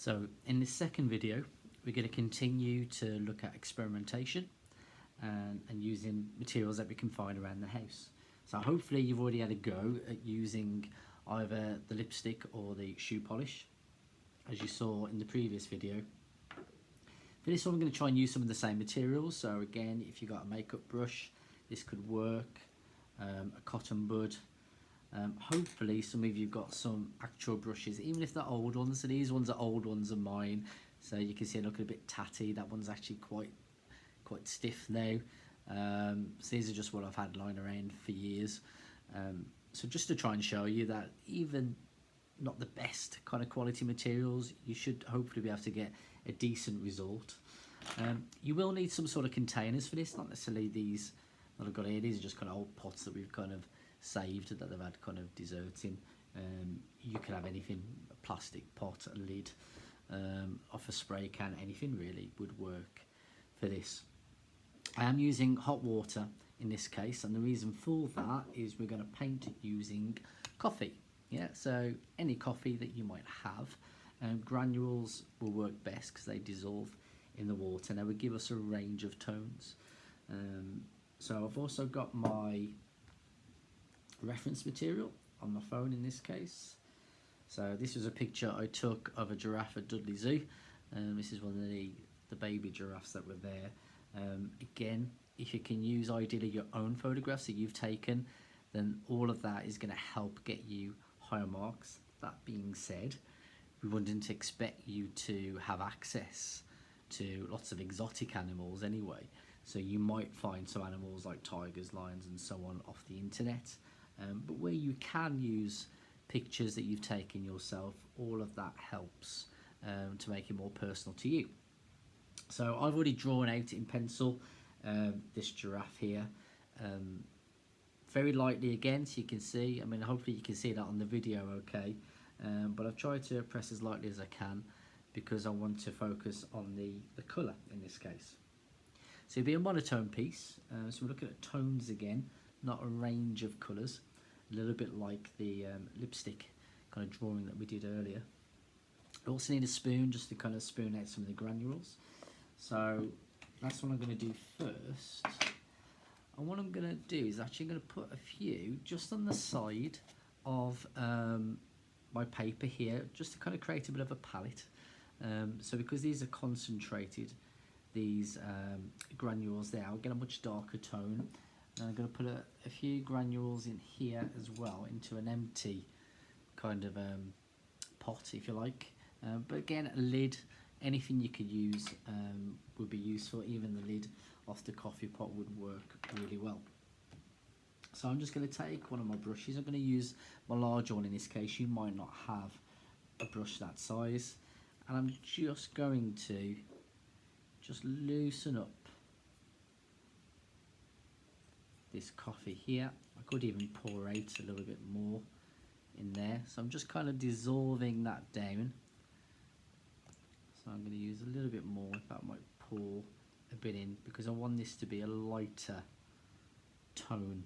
So in this second video, we're going to continue to look at experimentation and using materials that we can find around the house. So hopefully you've already had a go at using either the lipstick or the shoe polish, as you saw in the previous video. For this one, I'm going to try and use some of the same materials. So again, if you've got a makeup brush, this could work, a cotton bud. Hopefully some of you got some actual brushes, even if they're old ones. So these ones are old ones of mine, so you can see it looking a bit tatty. That one's actually quite stiff now. So these are just what I've had lying around for years. So just to try and show you that even not the best kind of quality materials, you should hopefully be able to get a decent result. You will need some sort of containers for this, not necessarily these that I've got here. These are just kind of old pots that we've kind of saved, that they've had kind of desserts in. You could have anything, a plastic pot, a lid, off a spray can, anything really would work for this. I am using hot water in this case, and the reason for that is we're going to paint using coffee. Yeah, so any coffee that you might have. Granules will work best because they dissolve in the water and they would give us a range of tones. So I've also got my reference material on my phone in this case. So this was a picture I took of a giraffe at Dudley Zoo. This is one of the baby giraffes that were there. Again, if you can use ideally your own photographs that you've taken, then all of that is going to help get you higher marks. That being said, we wouldn't expect you to have access to lots of exotic animals anyway. So you might find some animals like tigers, lions and so on off the internet. But where you can use pictures that you've taken yourself, all of that helps to make it more personal to you. So I've already drawn out in pencil this giraffe here, very lightly again, so you can see. I mean, hopefully you can see that on the video okay, but I've tried to press as lightly as I can because I want to focus on the colour in this case. So it'll be a monotone piece, so we're looking at tones again, not a range of colours, a little bit like the lipstick kind of drawing that we did earlier. I also need a spoon just to kind of spoon out some of the granules. So that's what I'm going to do first. And what I'm going to do is actually going to put a few just on the side of my paper here, just to kind of create a bit of a palette. So because these are concentrated, these granules there, I'll get a much darker tone. And I'm going to put a few granules in here as well, into an empty kind of pot, if you like. But again, a lid, anything you could use would be useful. Even the lid off the coffee pot would work really well. So I'm just going to take one of my brushes. I'm going to use my larger one in this case. You might not have a brush that size. And I'm just going to loosen up this coffee here. I could even pour out a little bit more in there. So I'm just kind of dissolving that down. So I'm going to use a little bit more. In fact, I might pour a bit in because I want this to be a lighter tone.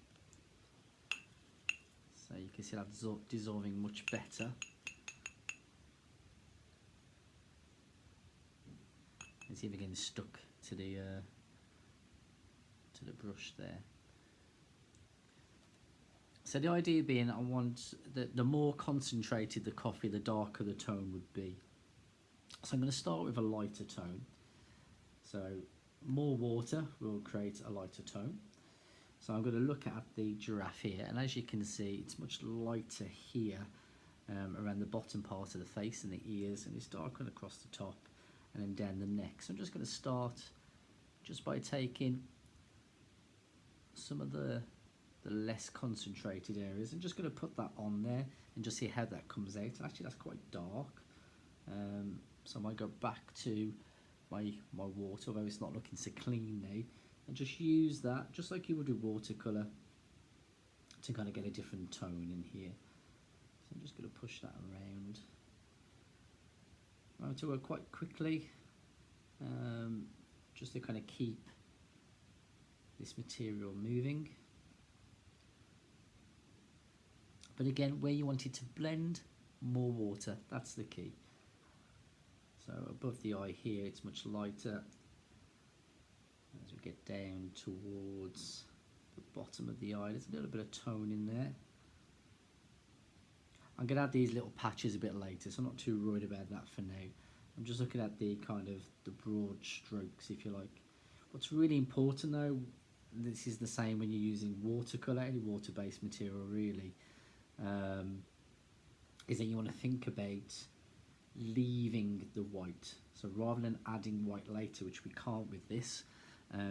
So you can see that dissolving much better. It's even getting stuck to the brush there. So the idea being, I want the more concentrated the coffee, the darker the tone would be. So I'm going to start with a lighter tone. So more water will create a lighter tone. So I'm going to look at the giraffe here, and as you can see, it's much lighter here around the bottom part of the face and the ears, and it's darker across the top and then down the neck. So I'm just going to start just by taking some of the less concentrated areas and just going to put that on there and just see how that comes out. And actually that's quite dark, so I might go back to my water, although it's not looking so clean now, and just use that just like you would with watercolour to kind of get a different tone in here. So I'm just going to push that around. I want to work quite quickly, just to kind of keep this material moving. But again, where you want it to blend, more water, that's the key. So above the eye here it's much lighter. As we get down towards the bottom of the eye, there's a little bit of tone in there. I'm going to add these little patches a bit later, so I'm not too worried about that for now. I'm just looking at the kind of the broad strokes, if you like. What's really important though, this is the same when you're using watercolour, any water-based material really, is that you want to think about leaving the white. So rather than adding white later, which we can't with this,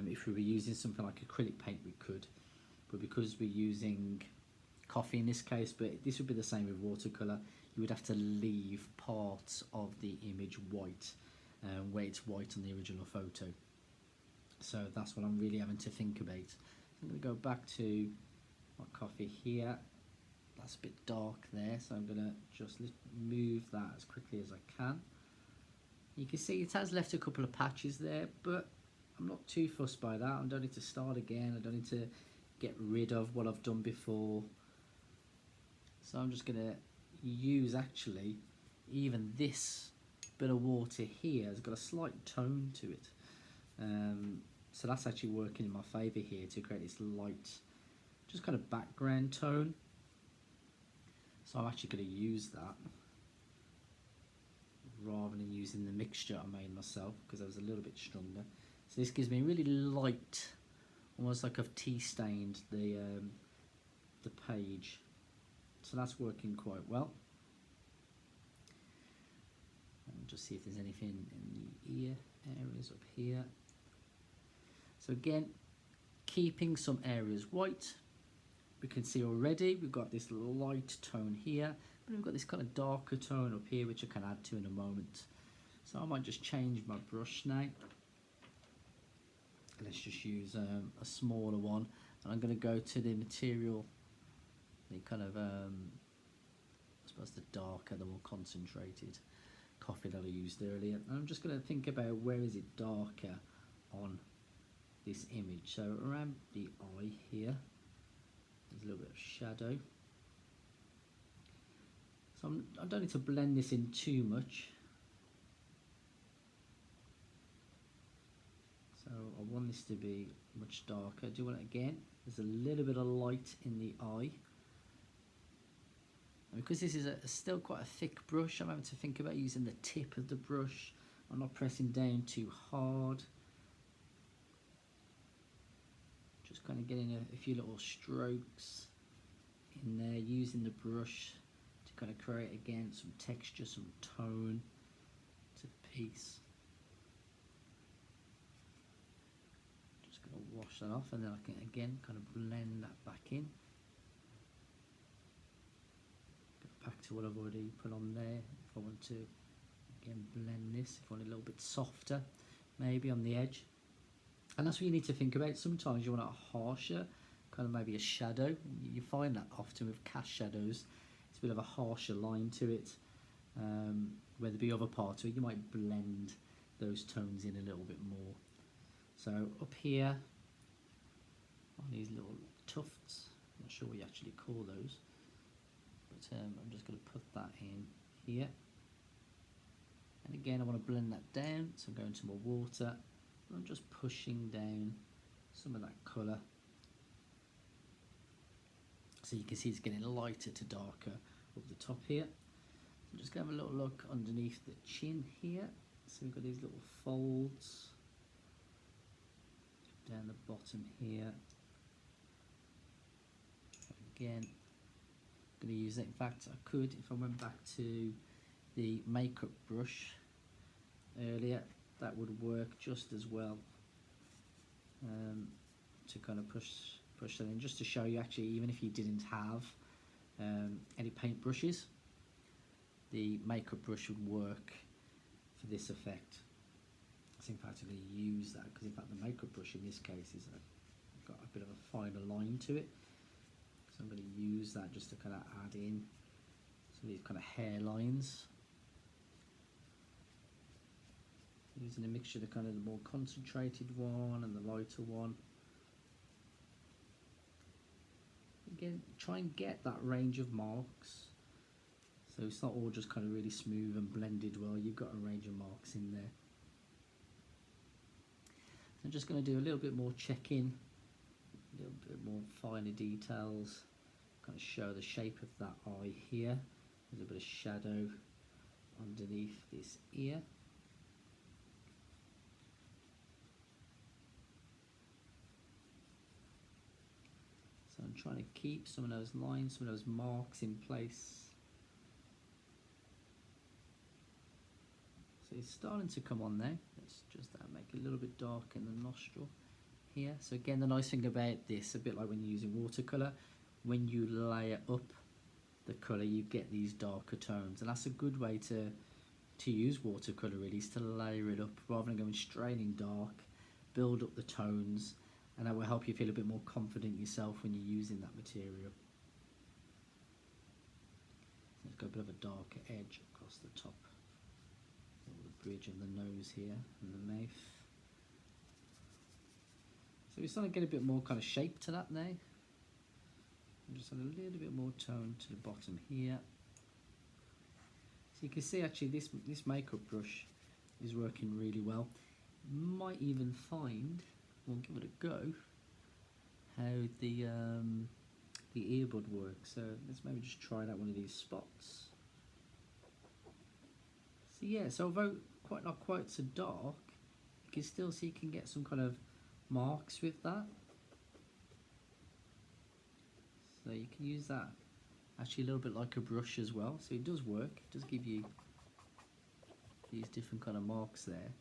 if we were using something like acrylic paint we could, but because we're using coffee in this case, but this would be the same with watercolour, you would have to leave parts of the image white, where it's white on the original photo. So that's what I'm really having to think about. I'm going to go back to my coffee here. That's a bit dark there, so I'm going to just move that as quickly as I can. You can see it has left a couple of patches there, but I'm not too fussed by that. I don't need to start again. I don't need to get rid of what I've done before. So I'm just going to use, actually, even this bit of water here has got a slight tone to it. So that's actually working in my favour here to create this light, just kind of background tone. So I'm actually going to use that rather than using the mixture I made myself, because I was a little bit stronger. So this gives me really light, almost like I've tea stained the page. So that's working quite well. And just see if there's anything in the ear areas up here. So again, keeping some areas white. We can see already we've got this light tone here, but we've got this kind of darker tone up here, which I can add to in a moment. So I might just change my brush now. Let's just use a smaller one, and I'm going to go to the material, the kind of, I suppose the darker, the more concentrated coffee that I used earlier. And I'm just going to think about where is it darker on this image. So around the eye here, there's a little bit of shadow. So I don't need to blend this in too much. So I want this to be much darker. I do want it again. There's a little bit of light in the eye. And because this is still quite a thick brush, I'm having to think about using the tip of the brush. I'm not pressing down too hard. Just kind of getting a few little strokes in there, using the brush to kind of create again some texture, some tone to the piece. Just going to wash that off, and then I can again kind of blend that back in. Go back to what I've already put on there. If I want to again blend this, if I want it a little bit softer, maybe on the edge. And that's what you need to think about. Sometimes you want a harsher, kind of maybe a shadow. You find that often with cast shadows, it's a bit of a harsher line to it. Where there be other parts of it, you might blend those tones in a little bit more. So up here, on these little tufts, I'm not sure what you actually call those, but I'm just going to put that in here. And again, I want to blend that down, so I'm going to my water. I'm just pushing down some of that colour, so you can see it's getting lighter to darker up the top here. I'm just going to have a little look underneath the chin here. So we've got these little folds down the bottom here. Again, I'm going to use that. In fact, I could, if I went back to the makeup brush earlier, that would work just as well, to kind of push that in, just to show you actually, even if you didn't have any paint brushes, the makeup brush would work for this effect. So in fact I'm going to use that, because in fact the makeup brush in this case is got a bit of a finer line to it, so I'm going to use that just to kind of add in some of these kind of hairlines. Using a mixture of the kind of the more concentrated one and the lighter one. Again, try and get that range of marks. So it's not all just kind of really smooth and blended well, you've got a range of marks in there. So I'm just going to do a little bit more check-in, a little bit more finer details, kind of show the shape of that eye here. There's a bit of shadow underneath this ear. So I'm trying to keep some of those lines, some of those marks in place. So it's starting to come on now. Let's just make it a little bit dark in the nostril here. So again, the nice thing about this, a bit like when you're using watercolour, when you layer up the colour, you get these darker tones, and that's a good way to use watercolour really, is to layer it up rather than going straight in dark. Build up the tones, and that will help you feel a bit more confident yourself when you're using that material. Let's go a bit of a darker edge across the top, the bridge of the nose here and the mouth. So we're starting to get a bit more kind of shape to that now. And just add a little bit more tone to the bottom here. So you can see actually this makeup brush is working really well. Might even find, we'll give it a go, how the earbud works. So let's maybe just try out one of these spots. So yeah, so although not quite so dark, you can still see you can get some kind of marks with that. So you can use that actually a little bit like a brush as well. So it does work, it does give you these different kind of marks there.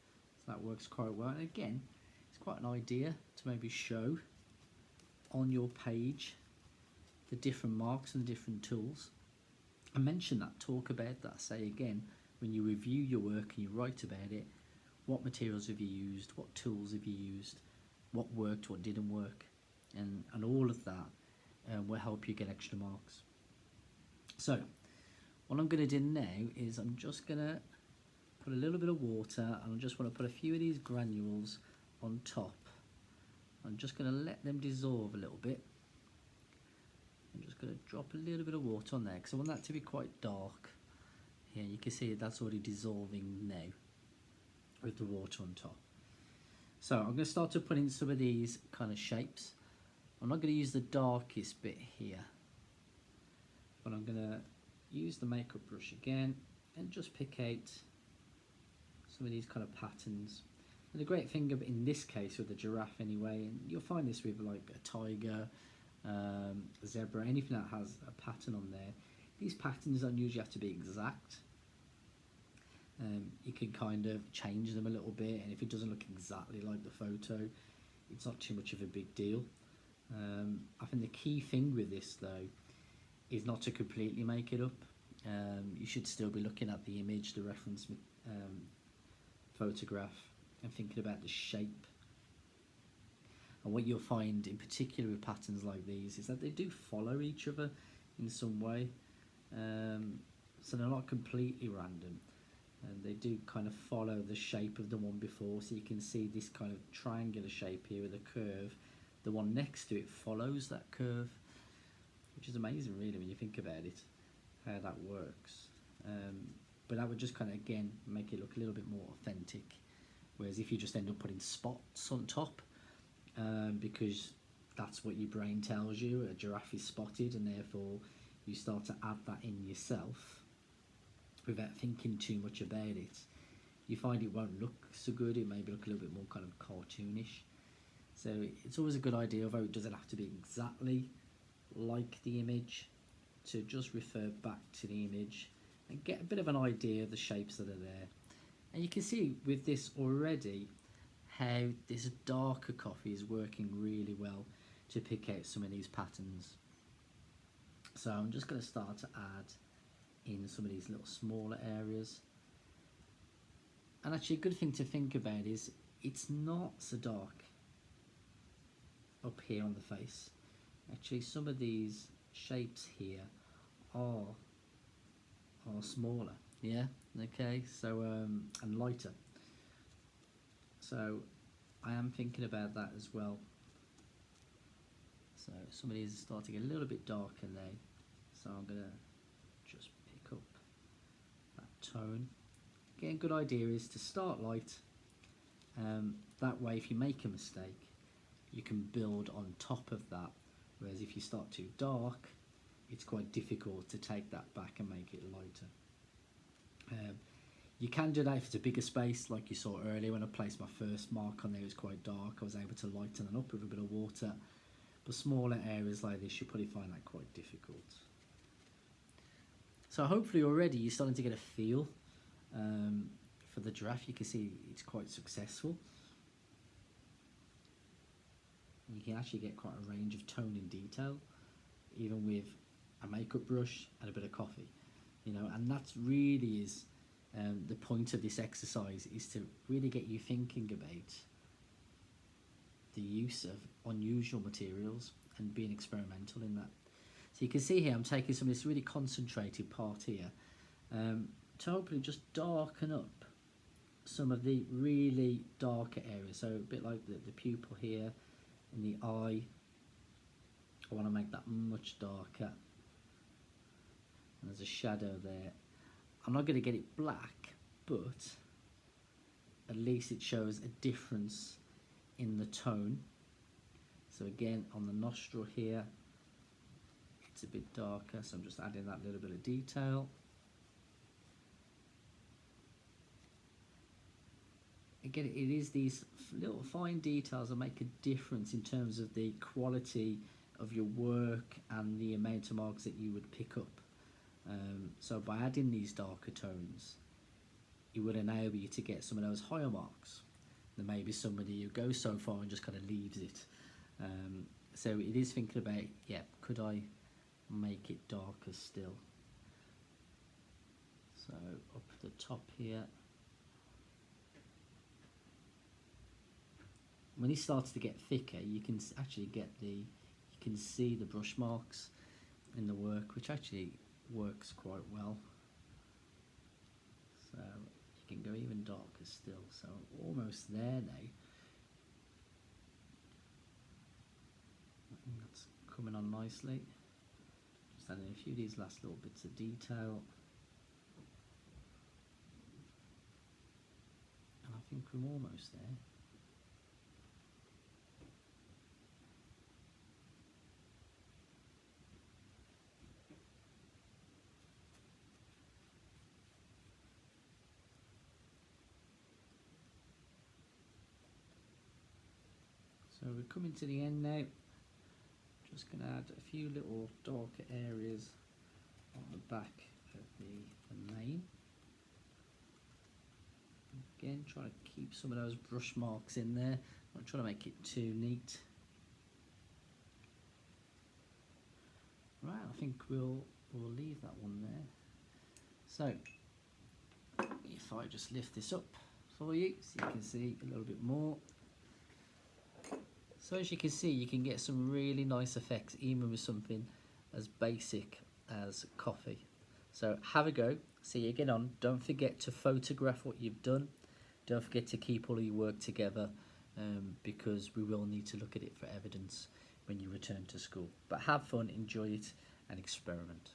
So that works quite well. And again, it's quite an idea to maybe show on your page the different marks and different tools. I mention that, talk about that, say again, when you review your work and you write about it, what materials have you used, what tools have you used, what worked, what didn't work, and all of that will help you get extra marks. So what I'm going to do now is I'm just going to put a little bit of water, and I just want to put a few of these granules on top. I'm just going to let them dissolve a little bit. I'm just going to drop a little bit of water on there because I want that to be quite dark. Here you can see that's already dissolving now with the water on top. So I'm going to start to put in some of these kind of shapes. I'm not going to use the darkest bit here, but I'm going to use the makeup brush again and just pick out some of these kind of patterns. And the great thing in this case with the giraffe anyway, and you'll find this with like a tiger, zebra, anything that has a pattern on there, these patterns don't usually have to be exact. You can kind of change them a little bit, and if it doesn't look exactly like the photo, it's not too much of a big deal. I think the key thing with this though is not to completely make it up. You should still be looking at the image, the reference photograph, and thinking about the shape. And what you'll find in particular with patterns like these is that they do follow each other in some way, so they're not completely random, and they do kind of follow the shape of the one before. So you can see this kind of triangular shape here with a curve. The one next to it follows that curve, which is amazing really when you think about it, how that works. But that would just kind of again make it look a little bit more authentic, whereas if you just end up putting spots on top, because that's what your brain tells you, a giraffe is spotted, and therefore you start to add that in yourself without thinking too much about it, you find it won't look so good. It maybe look a little bit more kind of cartoonish. So it's always a good idea, although it doesn't have to be exactly like the image, to just refer back to the image and get a bit of an idea of the shapes that are there. And you can see with this already how this darker coffee is working really well to pick out some of these patterns. So I'm just going to start to add in some of these little smaller areas. And actually a good thing to think about is it's not so dark up here on the face. Actually some of these shapes here are smaller, yeah, okay, so and lighter. So I am thinking about that as well. So some of these are starting a little bit darker now, so I'm going to just pick up tone. Again, a good idea is to start light. That way, if you make a mistake, you can build on top of that. Whereas if you start too dark, it's quite difficult to take that back and make it lighter. You can do that if it's a bigger space, like you saw earlier when I placed my first mark on there. It was quite dark. I was able to lighten it up with a bit of water. But smaller areas like this, you'll probably find that quite difficult. So hopefully already you're starting to get a feel for the giraffe. You can see it's quite successful. You can actually get quite a range of tone and detail, even with a makeup brush and a bit of coffee, you know. And that's really is the point of this exercise, is to really get you thinking about the use of unusual materials and being experimental in that. So you can see here I'm taking some of this really concentrated part here to hopefully just darken up some of the really darker areas. So a bit like the pupil here and the eye. I want to make that much darker. And there's a shadow there. I'm not going to get it black, but at least it shows a difference in the tone. So again, on the nostril here, it's a bit darker, so I'm just adding that little bit of detail. Again, it is these little fine details that make a difference in terms of the quality of your work and the amount of marks that you would pick up. So by adding these darker tones, it would enable you to get some of those higher marks. There may be somebody who goes so far and just kind of leaves it. So it is thinking about, yeah, could I make it darker still? So up the top here. When it starts to get thicker, you can actually get you can see the brush marks in the work, which actually works quite well. So you can go even darker still. So almost there now. I think that's coming on nicely. Just adding a few of these last little bits of detail. And I think we're almost there. So we're coming to the end now. Just going to add a few little darker areas on the back of the mane. Again, try to keep some of those brush marks in there. Not trying to make it too neat. Right, I think we'll leave that one there. So if I just lift this up for you, so you can see a little bit more. So as you can see, you can get some really nice effects even with something as basic as coffee. So have a go, see you get on. Don't forget to photograph what you've done. Don't forget to keep all of your work together because we will need to look at it for evidence when you return to school. But have fun, enjoy it and experiment.